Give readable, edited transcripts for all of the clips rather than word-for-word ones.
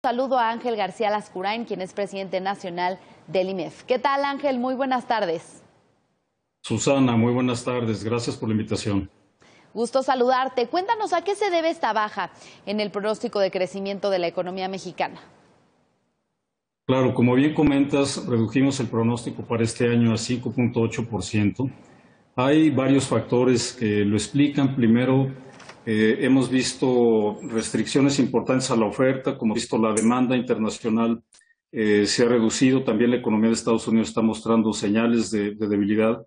Saludo a Ángel García Lascurain, quien es presidente nacional del IMEF. ¿Qué tal, Ángel? Muy buenas tardes. Susana, muy buenas tardes. Gracias por la invitación. Gusto saludarte. Cuéntanos a qué se debe esta baja en el pronóstico de crecimiento de la economía mexicana. Claro, como bien comentas, redujimos el pronóstico para este año a 5.8%. Hay varios factores que lo explican. Primero, hemos visto restricciones importantes a la oferta, como hemos visto la demanda internacional se ha reducido. También la economía de Estados Unidos está mostrando señales de debilidad,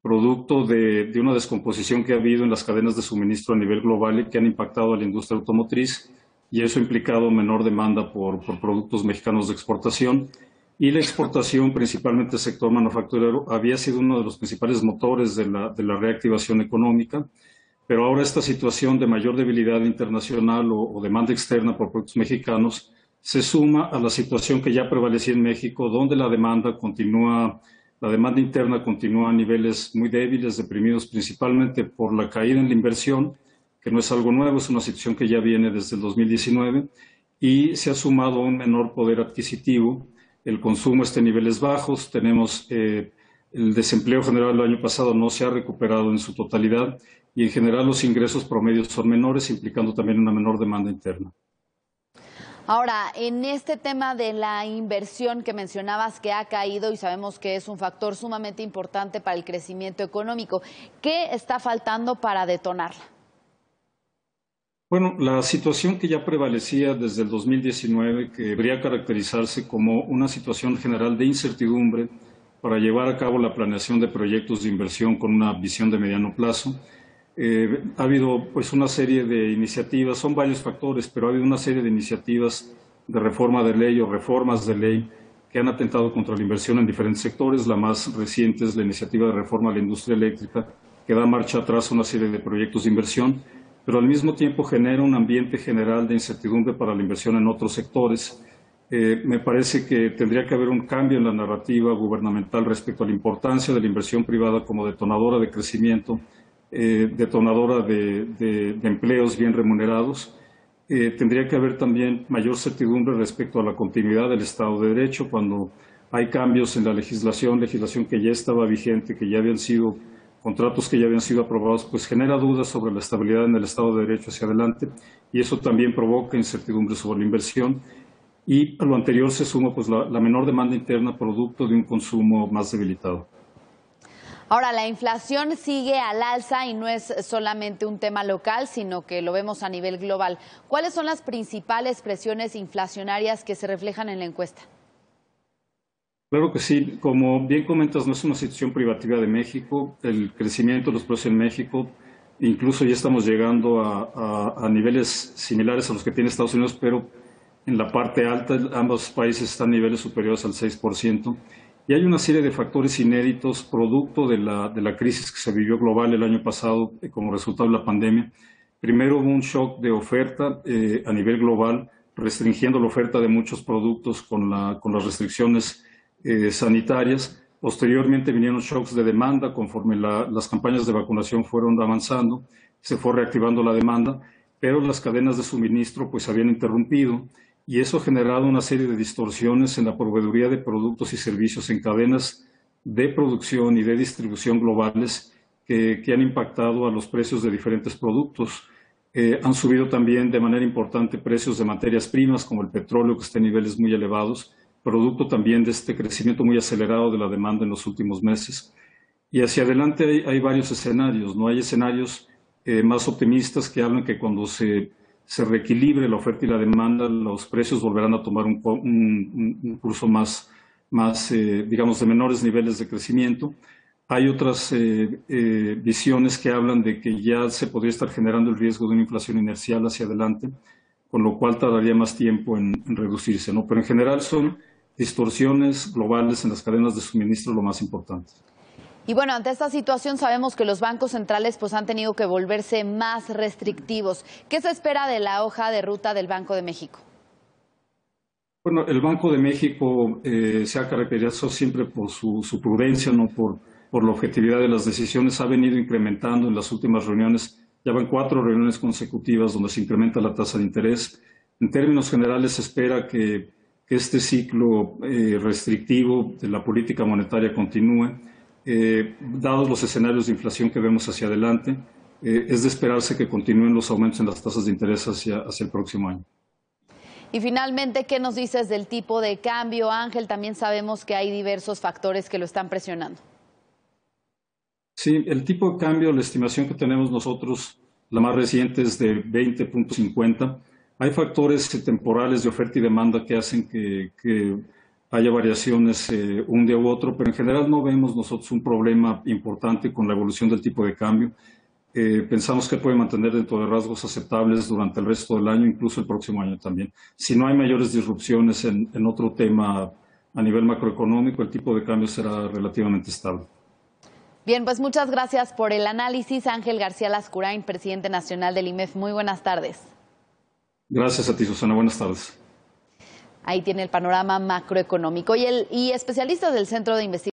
producto de una descomposición que ha habido en las cadenas de suministro a nivel global y que han impactado a la industria automotriz, y eso ha implicado menor demanda por productos mexicanos de exportación. Y la exportación, principalmente el sector manufacturero, había sido uno de los principales motores de la reactivación económica, pero ahora esta situación de mayor debilidad internacional o demanda externa por productos mexicanos se suma a la situación que ya prevalecía en México, donde la demanda interna continúa a niveles muy débiles, deprimidos principalmente por la caída en la inversión, que no es algo nuevo, es una situación que ya viene desde el 2019, y se ha sumado a un menor poder adquisitivo. El consumo está en niveles bajos, tenemos el desempleo general del año pasado no se ha recuperado en su totalidad, y en general los ingresos promedios son menores, implicando también una menor demanda interna. Ahora, en este tema de la inversión que mencionabas que ha caído y sabemos que es un factor sumamente importante para el crecimiento económico, ¿qué está faltando para detonarla? Bueno, la situación que ya prevalecía desde el 2019, que debería caracterizarse como una situación general de incertidumbre para llevar a cabo la planeación de proyectos de inversión con una visión de mediano plazo. Ha habido pues una serie de iniciativas, son varios factores, pero ha habido una serie de iniciativas de reforma de ley o reformas de ley que han atentado contra la inversión en diferentes sectores. La más reciente es la iniciativa de reforma a la industria eléctrica, que da marcha atrás a una serie de proyectos de inversión, pero al mismo tiempo genera un ambiente general de incertidumbre para la inversión en otros sectores. Me parece que tendría que haber un cambio en la narrativa gubernamental respecto a la importancia de la inversión privada como detonadora de crecimiento, detonadora de empleos bien remunerados. Tendría que haber también mayor certidumbre respecto a la continuidad del Estado de Derecho cuando hay cambios en la legislación que ya estaba vigente, que ya habían sido contratos que ya habían sido aprobados, pues genera dudas sobre la estabilidad en el Estado de Derecho hacia adelante, y eso también provoca incertidumbre sobre la inversión. Y a lo anterior se suma pues la menor demanda interna producto de un consumo más debilitado. Ahora, la inflación sigue al alza y no es solamente un tema local, sino que lo vemos a nivel global. ¿Cuáles son las principales presiones inflacionarias que se reflejan en la encuesta? Claro que sí. Como bien comentas, no es una situación privativa de México. El crecimiento de los precios en México, incluso ya estamos llegando a niveles similares a los que tiene Estados Unidos, pero en la parte alta ambos países están a niveles superiores al 6%. Y hay una serie de factores inéditos producto de la crisis que se vivió global el año pasado como resultado de la pandemia. Primero hubo un shock de oferta a nivel global, restringiendo la oferta de muchos productos con las restricciones sanitarias. Posteriormente vinieron shocks de demanda conforme las campañas de vacunación fueron avanzando, se fue reactivando la demanda, pero las cadenas de suministro pues habían interrumpido, y eso ha generado una serie de distorsiones en la proveeduría de productos y servicios en cadenas de producción y de distribución globales que han impactado a los precios de diferentes productos. Han subido también de manera importante precios de materias primas como el petróleo, que está en niveles muy elevados, producto también de este crecimiento muy acelerado de la demanda en los últimos meses. Y hacia adelante hay varios escenarios, ¿no? Hay escenarios más optimistas que hablan que cuando se reequilibre la oferta y la demanda, los precios volverán a tomar un curso más digamos, de menores niveles de crecimiento. Hay otras visiones que hablan de que ya se podría estar generando el riesgo de una inflación inercial hacia adelante, con lo cual tardaría más tiempo en reducirse, ¿no? Pero en general son distorsiones globales en las cadenas de suministro lo más importante. Y bueno, ante esta situación sabemos que los bancos centrales pues han tenido que volverse más restrictivos. ¿Qué se espera de la hoja de ruta del Banco de México? Bueno, el Banco de México se ha caracterizado siempre por su prudencia, no por la objetividad de las decisiones. Ha venido incrementando en las últimas reuniones, ya van 4 reuniones consecutivas donde se incrementa la tasa de interés. En términos generales, se espera que este ciclo restrictivo de la política monetaria continúe, dados los escenarios de inflación que vemos hacia adelante. Es de esperarse que continúen los aumentos en las tasas de interés hacia el próximo año. Y finalmente, ¿qué nos dices del tipo de cambio, Ángel? También sabemos que hay diversos factores que lo están presionando. Sí, el tipo de cambio, la estimación que tenemos nosotros, la más reciente es de 20.50. Hay factores temporales de oferta y demanda que hacen que haya variaciones un día u otro, pero en general no vemos nosotros un problema importante con la evolución del tipo de cambio. Pensamos que puede mantener dentro de rasgos aceptables durante el resto del año, incluso el próximo año también. Si no hay mayores disrupciones en otro tema a nivel macroeconómico, el tipo de cambio será relativamente estable. Bien, pues muchas gracias por el análisis. Ángel García Lascurain, presidente nacional del IMEF. Muy buenas tardes. Gracias a ti, Susana. Buenas tardes. Ahí tiene el panorama macroeconómico. Y especialistas del Centro de Investigación